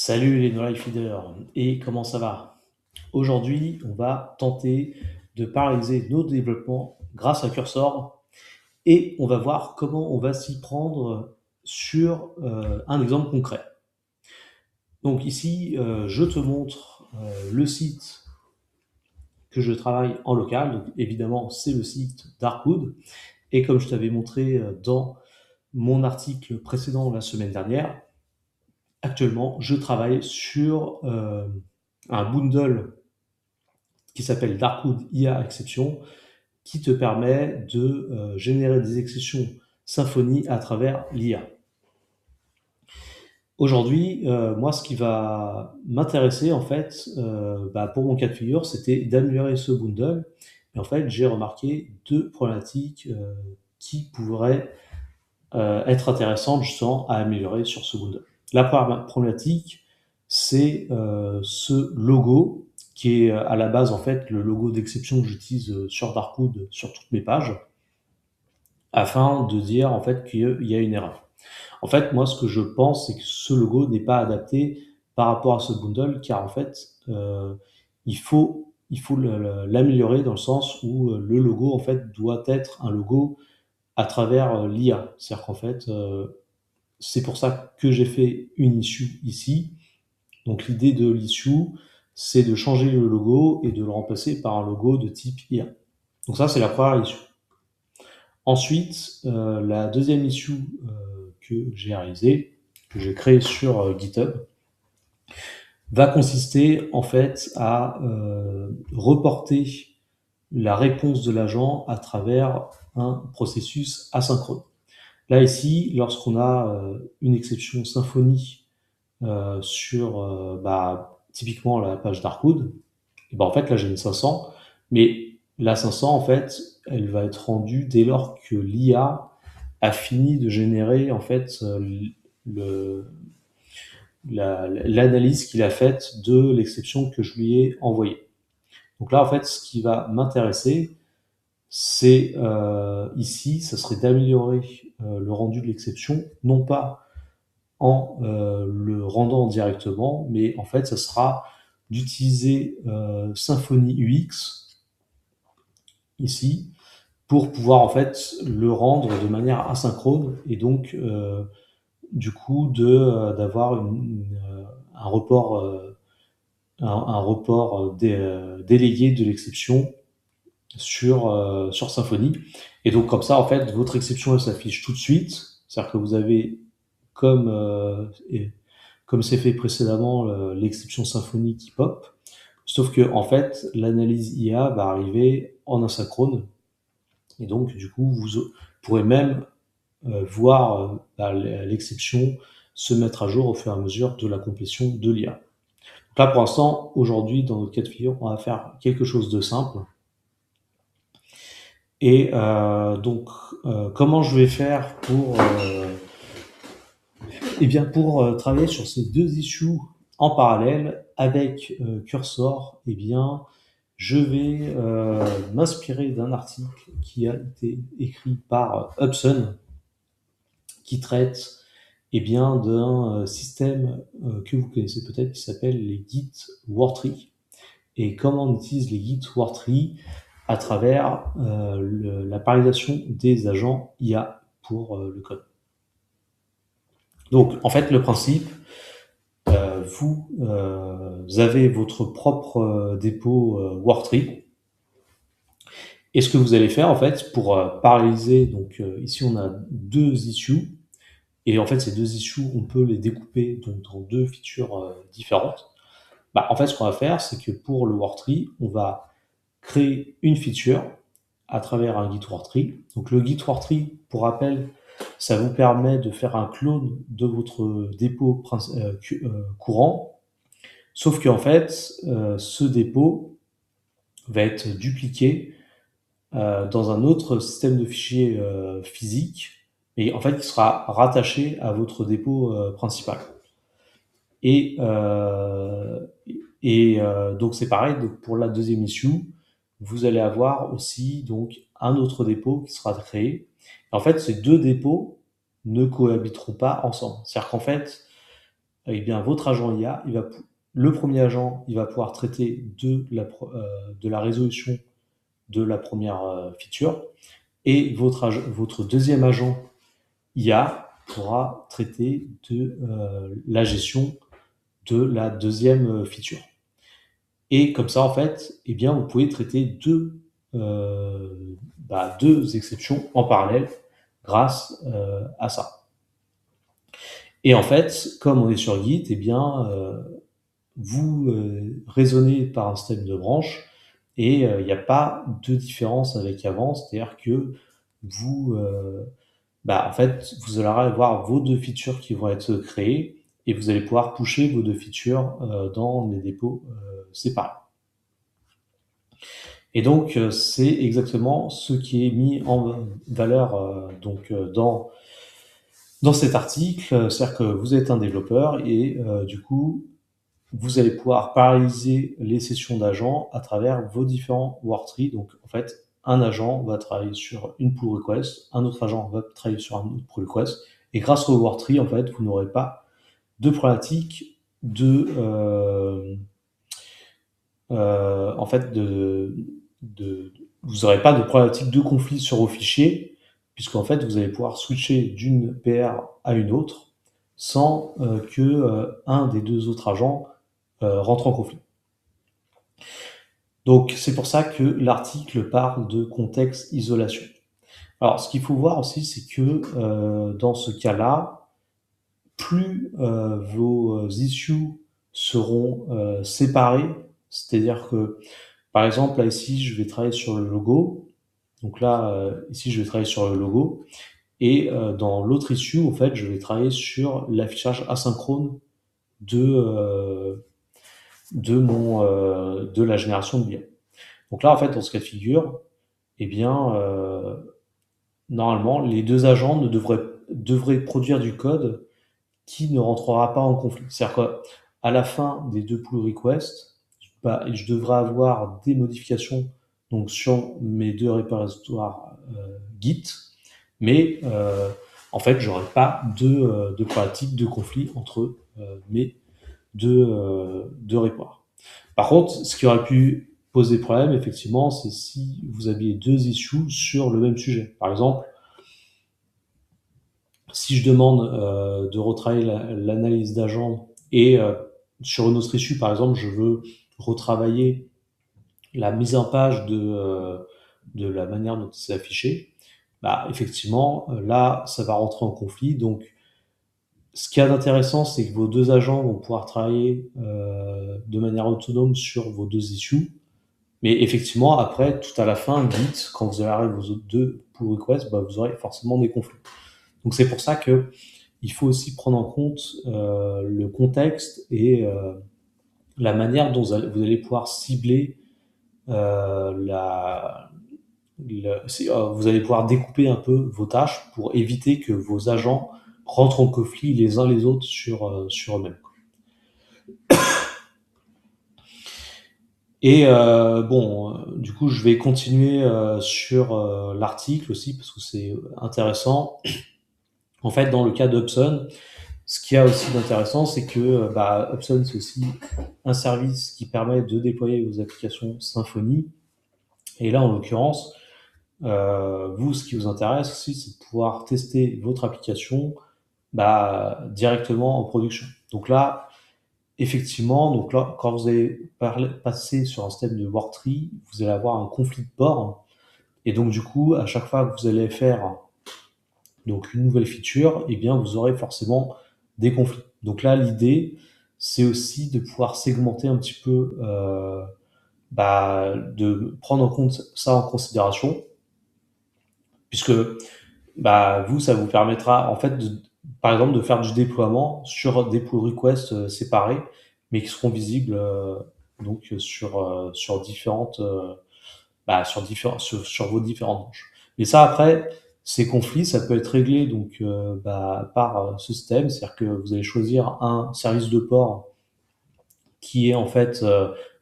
Salut les no-life feeders, et comment ça va? Aujourd'hui, on va tenter de paralléliser nos développements grâce à Cursor et on va voir comment on va s'y prendre sur un exemple concret. Donc ici, je te montre le site que je travaille en local. Donc évidemment, c'est le site Darkwood. Et comme je t'avais montré dans mon article précédent la semaine dernière, actuellement, je travaille sur un bundle qui s'appelle Darkwood IA Exception, qui te permet de générer des exceptions Symfony à travers l'IA. Aujourd'hui, moi, ce qui va m'intéresser, en fait, pour mon cas de figure, c'était d'améliorer ce bundle. Et en fait, j'ai remarqué deux problématiques qui pourraient être intéressantes justement à améliorer sur ce bundle. La première problématique, c'est ce logo qui est à la base en fait le logo d'exception que j'utilise sur Darkwood sur toutes mes pages afin de dire en fait qu'il y a une erreur. En fait, moi ce que je pense c'est que ce logo n'est pas adapté par rapport à ce bundle car en fait il faut l'améliorer dans le sens où le logo en fait doit être un logo à travers l'IA. C'est-à-dire qu'en fait, c'est pour ça que j'ai fait une issue ici. Donc l'idée de l'issue, c'est de changer le logo et de le remplacer par un logo de type IA. Donc ça, c'est la première issue. Ensuite, la deuxième issue que j'ai réalisée, que j'ai créée sur GitHub, va consister en fait à reporter la réponse de l'agent à travers un processus asynchrone. Là, ici, lorsqu'on a une exception Symfony sur typiquement la page Darkwood, et ben en fait, là, j'ai une 500, mais la 500, en fait, elle va être rendue dès lors que l'IA a fini de générer en fait le, l'analyse qu'il a faite de l'exception que je lui ai envoyée. Donc là, en fait, ce qui va m'intéresser, c'est ici, ça serait d'améliorer le rendu de l'exception, non pas en le rendant directement, mais en fait, ça sera d'utiliser Symfony UX ici pour pouvoir en fait le rendre de manière asynchrone et donc du coup d'avoir un report un report délayé de l'exception sur Symfony. Et donc comme ça, en fait, votre exception elle s'affiche tout de suite. C'est-à-dire que vous avez comme comme c'est fait précédemment l'exception Symfony qui pop. Sauf que en fait, l'analyse IA va arriver en asynchrone. Et donc du coup, vous pourrez même voir l'exception se mettre à jour au fur et à mesure de la complétion de l'IA. Donc là, pour l'instant, aujourd'hui, dans notre cas de figure, on va faire quelque chose de simple. Et donc, comment je vais faire pour, pour travailler sur ces deux issues en parallèle avec Cursor? Eh bien, je vais m'inspirer d'un article qui a été écrit par Hubson, qui traite bien d'un système que vous connaissez peut-être qui s'appelle les Git Wordtree. Et comment on utilise les Git Wordtree à travers la parallélisation des agents IA pour le code. Donc, en fait, le principe, vous avez votre propre dépôt Wordtree. Et ce que vous allez faire, en fait, pour paralléliser, donc ici on a deux issues, et en fait ces deux issues, on peut les découper donc, dans deux features différentes. En fait, ce qu'on va faire, c'est que pour le Wordtree, on va créer une feature à travers un Git Wordtree. Donc le Git Wordtree, pour rappel, ça vous permet de faire un clone de votre dépôt courant, sauf qu'en fait, ce dépôt va être dupliqué dans un autre système de fichiers physique, et en fait, il sera rattaché à votre dépôt principal. Et donc c'est pareil, donc pour la deuxième issue, vous allez avoir aussi donc un autre dépôt qui sera créé. En fait, ces deux dépôts ne cohabiteront pas ensemble. C'est-à-dire qu'en fait, eh bien, votre agent IA, le premier agent, il va pouvoir traiter de la résolution de la première feature, et votre deuxième agent IA pourra traiter de la gestion de la deuxième feature. Et comme ça, en fait, eh bien, vous pouvez traiter deux exceptions en parallèle grâce à ça. Et en fait, comme on est sur Git, eh bien, vous raisonnez par un système de branches et il n'y a pas de différence avec avant, c'est-à-dire que vous, en fait, vous allez avoir vos deux features qui vont être créées et vous allez pouvoir pusher vos deux features dans des dépôts séparés. Et donc, c'est exactement ce qui est mis en valeur dans cet article. C'est-à-dire que vous êtes un développeur et du coup, vous allez pouvoir paralléliser les sessions d'agents à travers vos différents workstreams. Donc, en fait, un agent va travailler sur une pull request, un autre agent va travailler sur un autre pull request. Et grâce au workstream, en fait, vous n'aurez pas de problématique vous n'aurez pas de problématique de conflit sur vos fichiers, puisqu'en fait, vous allez pouvoir switcher d'une PR à une autre sans que un des deux autres agents rentre en conflit. Donc, c'est pour ça que l'article parle de contexte isolation. Alors, ce qu'il faut voir aussi, c'est que dans ce cas-là, plus vos issues seront séparées, c'est-à-dire que, par exemple, là, ici, je vais travailler sur le logo. Donc là, ici, je vais travailler sur le logo. Et dans l'autre issue, en fait, je vais travailler sur l'affichage asynchrone de la génération de biens. Donc là, en fait, dans ce cas de figure, eh bien, normalement, les deux agents devraient produire du code qui ne rentrera pas en conflit. C'est-à-dire qu'à la fin des deux pull requests, je devrais avoir des modifications donc sur mes deux repositoires Git, mais en fait, j'aurai pas de problématique de conflit entre mes deux repos. Par contre, ce qui aurait pu poser problème, effectivement, c'est si vous aviez deux issues sur le même sujet. Par exemple, si je demande de retravailler l'analyse d'agent et sur une autre issue, par exemple, je veux retravailler la mise en page de la manière dont c'est affiché, effectivement, là, ça va rentrer en conflit. Donc, ce qu'il y a d'intéressant, c'est que vos deux agents vont pouvoir travailler de manière autonome sur vos deux issues. Mais effectivement, après, tout à la fin, Git, quand vous allez arriver vos autres deux pull requests, vous aurez forcément des conflits. Donc c'est pour ça que il faut aussi prendre en compte le contexte et la manière dont vous allez pouvoir cibler vous allez pouvoir découper un peu vos tâches pour éviter que vos agents rentrent en conflit les uns les autres sur eux-mêmes. Et du coup, je vais continuer sur l'article aussi parce que c'est intéressant. En fait, dans le cas d'Upson, ce qu'il y a aussi d'intéressant, c'est que Upson, c'est aussi un service qui permet de déployer vos applications Symfony. Et là, en l'occurrence, vous, ce qui vous intéresse aussi, c'est de pouvoir tester votre application directement en production. Donc là, effectivement, donc là, quand vous allez passer sur un système de worktree, vous allez avoir un conflit de port. Et donc, du coup, à chaque fois que vous allez faire donc une nouvelle feature, eh bien, vous aurez forcément des conflits. Donc là, l'idée, c'est aussi de pouvoir segmenter un petit peu, de prendre en compte ça en considération, puisque vous, ça vous permettra en fait, par exemple, de faire du déploiement sur des pull requests séparés, mais qui seront visibles donc sur différentes, sur vos différentes branches. Mais ça, après, ces conflits, ça peut être réglé donc par ce système, c'est-à-dire que vous allez choisir un service de port qui est en fait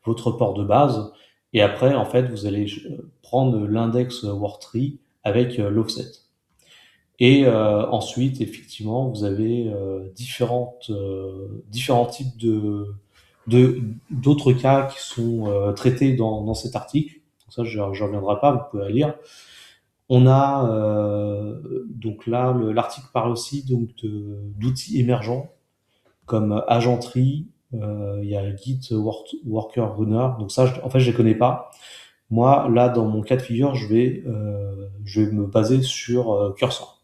votre port de base, et après, en fait, vous allez prendre l'index worktree avec l'offset. Et ensuite, effectivement, vous avez différents types d'autres cas qui sont traités dans cet article. Donc ça, je ne reviendrai pas, vous pouvez la lire. On a donc là, l'article parle aussi donc d'outils émergents comme Agentry, il y a Git Worker Runner. Donc ça, en fait, je les connais pas. Moi, là, dans mon cas de figure, je vais me baser sur Cursor.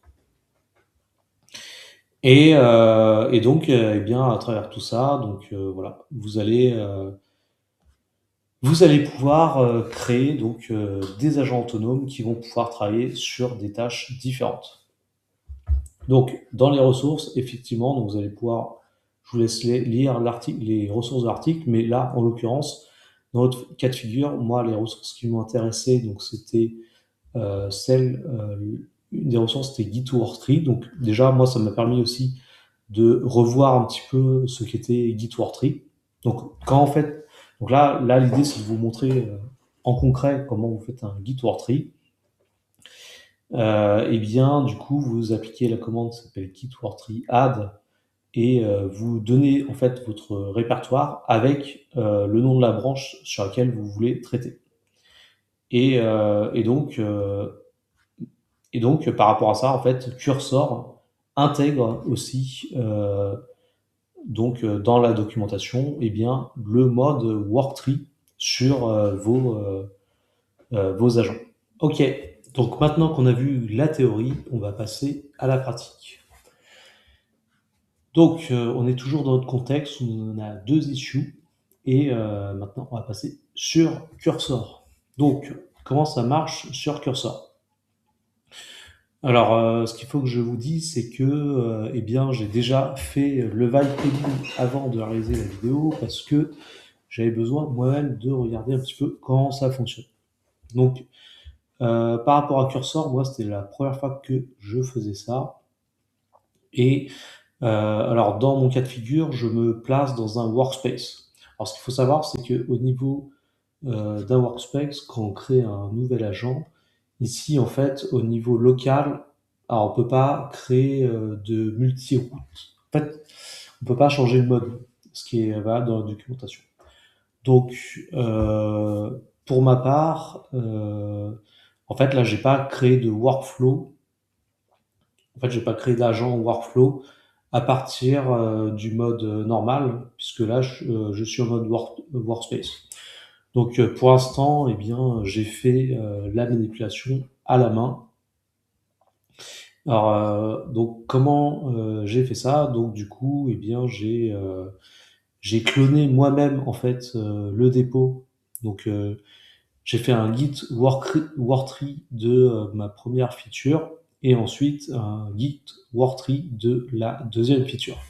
Et donc, eh bien, à travers tout ça, donc voilà, vous allez pouvoir créer donc des agents autonomes qui vont pouvoir travailler sur des tâches différentes. Donc, dans les ressources, effectivement, donc vous allez pouvoir, je vous laisse lire les ressources de l'article, mais là, en l'occurrence, dans notre cas de figure, moi, les ressources qui m'ont intéressé, donc c'était une des ressources, c'était GitWorktree. Donc déjà, moi, ça m'a permis aussi de revoir un petit peu ce qu'était GitWorktree. Donc quand en fait, donc là, l'idée, c'est de vous montrer en concret comment vous faites un GitWorktree. Et bien, du coup, vous appliquez la commande qui s'appelle GitWorktree add et vous donnez en fait votre répertoire avec le nom de la branche sur laquelle vous voulez traiter. Et, euh, et donc, euh, et donc, par rapport à ça, en fait, Cursor intègre aussi dans la documentation, eh bien, le mode Worktree sur vos agents. Ok, donc maintenant qu'on a vu la théorie, on va passer à la pratique. Donc, on est toujours dans notre contexte où on a deux issues, et maintenant on va passer sur Cursor. Donc, comment ça marche sur Cursor? Alors, ce qu'il faut que je vous dise, c'est que, eh bien, j'ai déjà fait le vibe coding avant de réaliser la vidéo parce que j'avais besoin moi-même de regarder un petit peu comment ça fonctionne. Donc, par rapport à Cursor, moi, c'était la première fois que je faisais ça. Et alors, dans mon cas de figure, je me place dans un workspace. Alors, ce qu'il faut savoir, c'est qu'au niveau d'un workspace, quand on crée un nouvel agent, ici, en fait, au niveau local, alors on peut pas créer de multi-route. En fait, on peut pas changer le mode, ce qui est valable dans la documentation. Donc, pour ma part, en fait, là, j'ai pas créé de workflow. En fait, j'ai pas créé d'agent workflow à partir du mode normal, puisque là, je suis en mode workspace. Donc, pour l'instant, eh bien, j'ai fait la manipulation à la main. Alors, donc, comment j'ai fait ça? Donc, du coup, eh bien, j'ai cloné moi-même en fait le dépôt. Donc, j'ai fait un git worktree de ma première feature et ensuite un git worktree de la deuxième feature.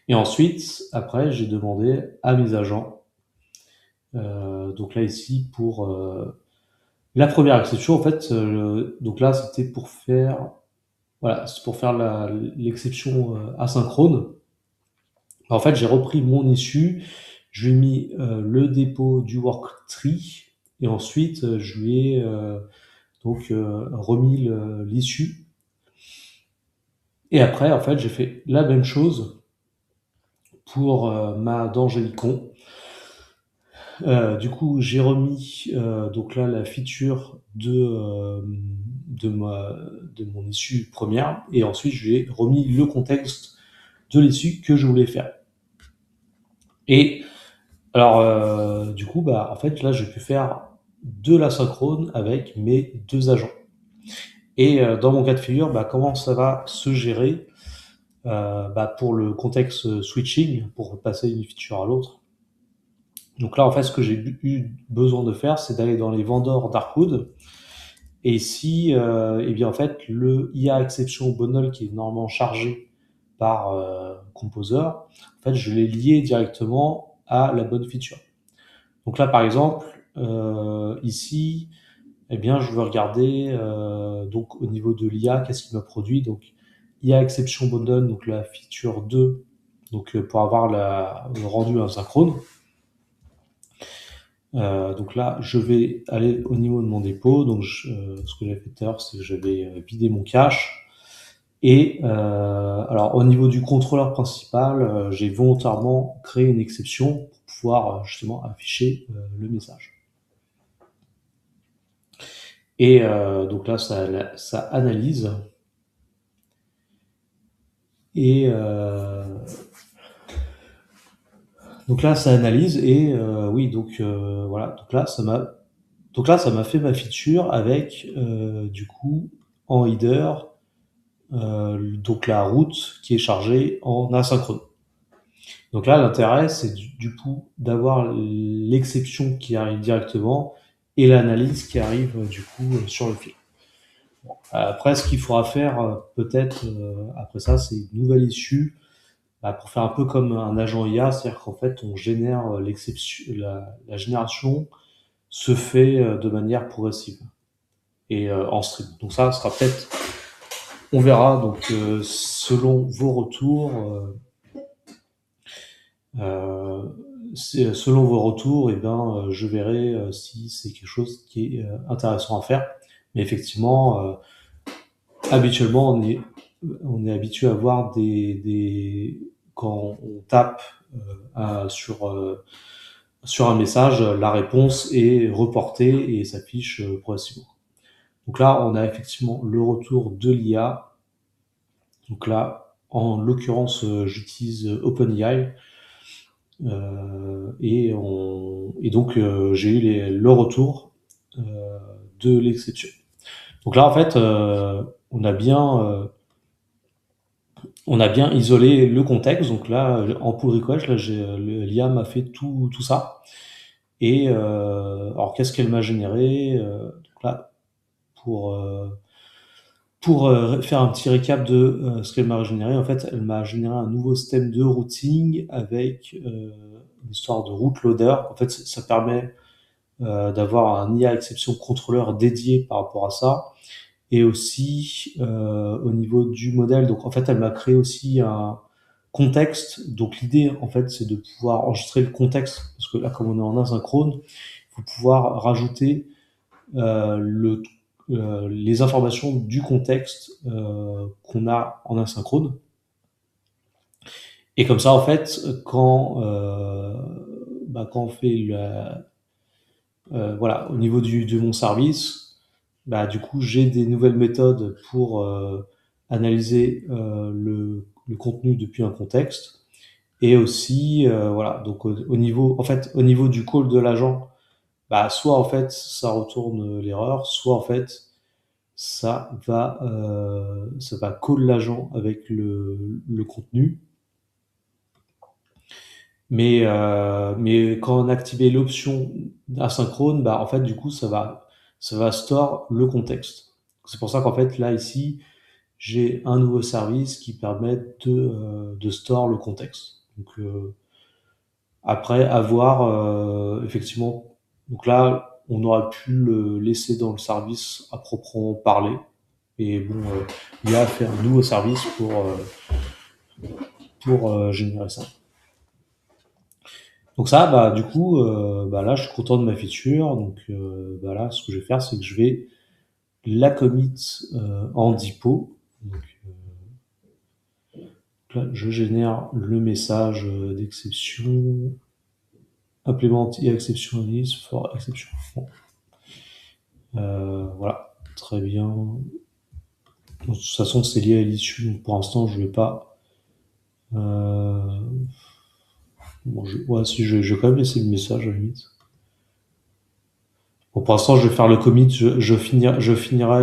Et ensuite, après, j'ai demandé à mes agents. Donc là ici pour la première exception, en fait, donc là c'était pour faire, voilà, c'est pour faire l'exception asynchrone. En fait, j'ai repris mon issue, je lui ai mis le dépôt du worktree et ensuite je lui ai remis l'issue. Et après, en fait, j'ai fait la même chose pour ma Dangelicon. Du coup, j'ai remis donc là la feature de, ma, de mon issue première et ensuite je lui ai remis le contexte de l'issue que je voulais faire. Et alors, du coup, bah, en fait, là, j'ai pu faire de l'asynchrone avec mes deux agents. Et dans mon cas de figure, bah, comment ça va se gérer bah, pour le contexte switching, pour passer d'une feature à l'autre. Donc là, en fait, ce que j'ai eu besoin de faire, c'est d'aller dans les vendors Darkwood. Et ici, eh bien, en fait, le IA exception bundle qui est normalement chargé par Composer, en fait, je l'ai lié directement à la bonne feature. Donc là, par exemple, ici, eh bien, je veux regarder donc au niveau de l'IA, qu'est-ce qu'il m'a produit. Donc, IA exception bundle, donc la feature 2, donc pour avoir le rendu asynchrone. Donc là, je vais aller au niveau de mon dépôt. Donc, ce que j'ai fait tout à l'heure, c'est que j'avais vidé mon cache. Et alors au niveau du contrôleur principal, j'ai volontairement créé une exception pour pouvoir justement afficher le message. Et donc là, ça analyse. Et donc là, ça analyse et oui, donc voilà. Donc là, ça m'a fait ma feature avec du coup en header, donc la route qui est chargée en asynchrone. Donc là, l'intérêt, c'est du coup d'avoir l'exception qui arrive directement et l'analyse qui arrive du coup sur le fil. Bon. Après, ce qu'il faudra faire peut-être après ça, c'est une nouvelle issue pour faire un peu comme un agent IA, c'est-à-dire qu'en fait, on génère l'exception, la génération se fait de manière progressive et en stream. Donc ça sera peut-être, on verra. Donc selon vos retours, euh, selon vos retours, et ben je verrai si c'est quelque chose qui est intéressant à faire. Mais effectivement, habituellement, on est habitué à voir quand on tape sur un message, la réponse est reportée et s'affiche progressivement. Donc là, on a effectivement le retour de l'IA. Donc là, en l'occurrence, j'utilise OpenAI et donc j'ai eu le retour de l'exception. Donc là, en fait, on a bien isolé le contexte. Donc là, en pull request, là, l'IA m'a fait tout ça. Et alors, qu'est-ce qu'elle m'a généré donc là, pour euh, pour faire un petit récap de ce qu'elle m'a généré, en fait, elle m'a généré un nouveau système de routing avec une histoire de route loader. En fait, ça permet d'avoir un IA exception contrôleur dédié par rapport à ça. Et aussi au niveau du modèle. Donc, en fait, elle m'a créé aussi un contexte. Donc, l'idée, en fait, c'est de pouvoir enregistrer le contexte. Parce que là, comme on est en asynchrone, il faut pouvoir rajouter le, les informations du contexte qu'on a en asynchrone. Et comme ça, en fait, quand on fait voilà, au niveau de mon service, du coup, j'ai des nouvelles méthodes pour analyser le contenu depuis un contexte. Et aussi, voilà, donc au niveau, en fait, au niveau du call de l'agent, soit en fait ça retourne l'erreur, soit en fait ça va call l'agent avec le contenu. Mais quand on activait l'option asynchrone, en fait, du coup, ça va store le contexte. C'est pour ça qu'en fait, là, ici, j'ai un nouveau service qui permet de store le contexte. Donc, après, avoir, effectivement, donc là, on aurait pu le laisser dans le service à proprement parler. Et bon, il y a à faire un nouveau service pour générer ça. Donc ça, du coup, là, je suis content de ma feature. Donc là, ce que je vais faire, c'est que je vais la commit en depot. Donc là, je génère le message d'exception, implement exception list for exception. Bon. Voilà, très bien. De toute façon, c'est lié à l'issue. Donc pour l'instant, je vais pas. Bon, ouais, si je vais quand même laisser le message à la limite. Bon, pour l'instant, je vais faire le commit. Je finirai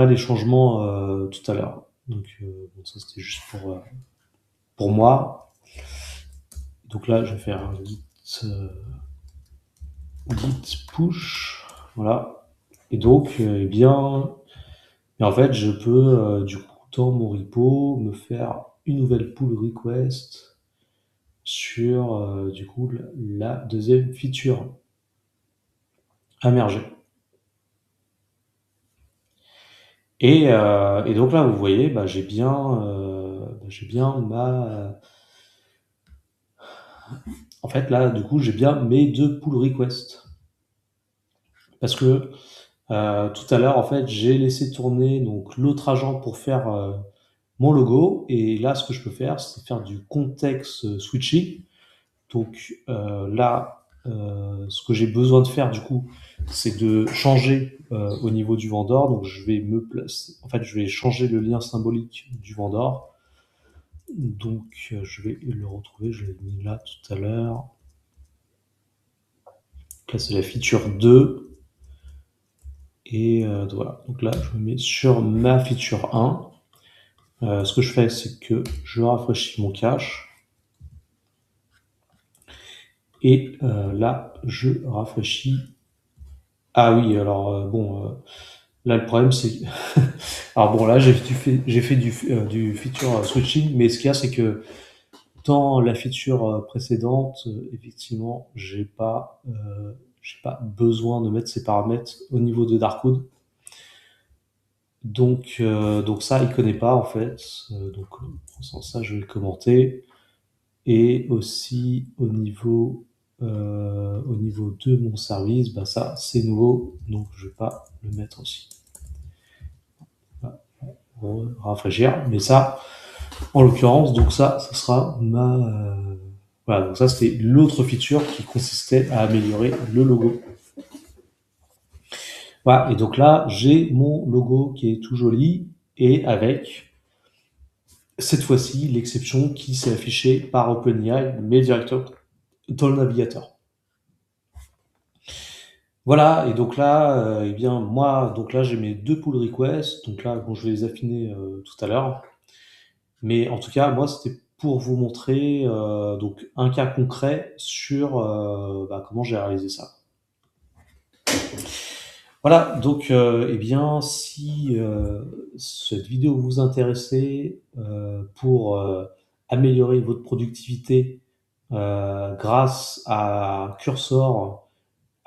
les changements tout à l'heure. Donc, bon, ça c'était juste pour moi. Donc là, je vais faire un git push. Voilà. Et donc, eh bien, et en fait, je peux, du coup, dans mon repo, me faire une nouvelle pull request sur, du coup, la deuxième feature à merger. Et donc là, vous voyez, j'ai bien en fait, là, du coup, j'ai bien mes deux pull requests. Parce que Tout à l'heure, en fait, j'ai laissé tourner donc l'autre agent pour faire mon logo. Et là, ce que je peux faire, c'est faire du context switching. Donc là, ce que j'ai besoin de faire du coup, c'est de changer au niveau du vendeur. Donc je vais me placer, en fait, je vais changer le lien symbolique du vendeur. Donc je vais le retrouver, je l'ai mis là tout à l'heure. Là, c'est la feature 2. Et voilà, donc là, je me mets sur ma feature 1. Ce que je fais, c'est que je rafraîchis mon cache. Et là, je rafraîchis. Ah oui, alors là, le problème, c'est alors bon, là, j'ai fait du feature switching, mais ce qu'il y a, c'est que dans la feature précédente, effectivement, j'ai pas besoin de mettre ces paramètres au niveau de Darkwood. Donc ça, il connaît pas en fait. Donc sans ça, je vais le commenter. Et aussi au niveau de mon service, bah ça c'est nouveau, donc je vais pas le mettre aussi. Voilà, rafraîchir, mais ça, en l'occurrence, donc ça sera voilà, donc ça c'était l'autre feature qui consistait à améliorer le logo. Voilà, et donc là j'ai mon logo qui est tout joli et avec cette fois-ci l'exception qui s'est affichée par OpenAI, mais directement dans le navigateur. Voilà, et donc là, eh bien, moi, donc là, j'ai mes deux pull requests. Donc là, bon, je vais les affiner tout à l'heure. Mais en tout cas, moi, c'était pour vous montrer donc un cas concret sur comment j'ai réalisé ça. Voilà, donc, eh bien, si cette vidéo vous intéressait pour améliorer votre productivité grâce à Cursor,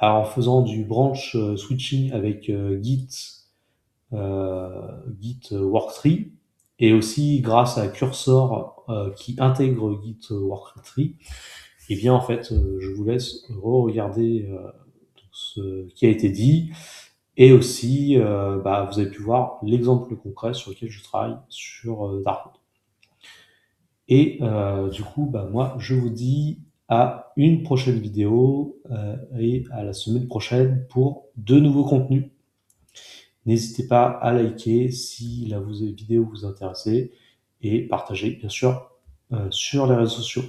en faisant du branch switching avec Git Worktree, et aussi grâce à Cursor qui intègre Git Worktree, et bien en fait, je vous laisse regarder ce qui a été dit, et aussi vous avez pu voir l'exemple concret sur lequel je travaille sur Darkwood. Et du coup, moi, je vous dis à une prochaine vidéo et à la semaine prochaine pour de nouveaux contenus. N'hésitez pas à liker si la vidéo vous intéresse et partager, bien sûr, sur les réseaux sociaux.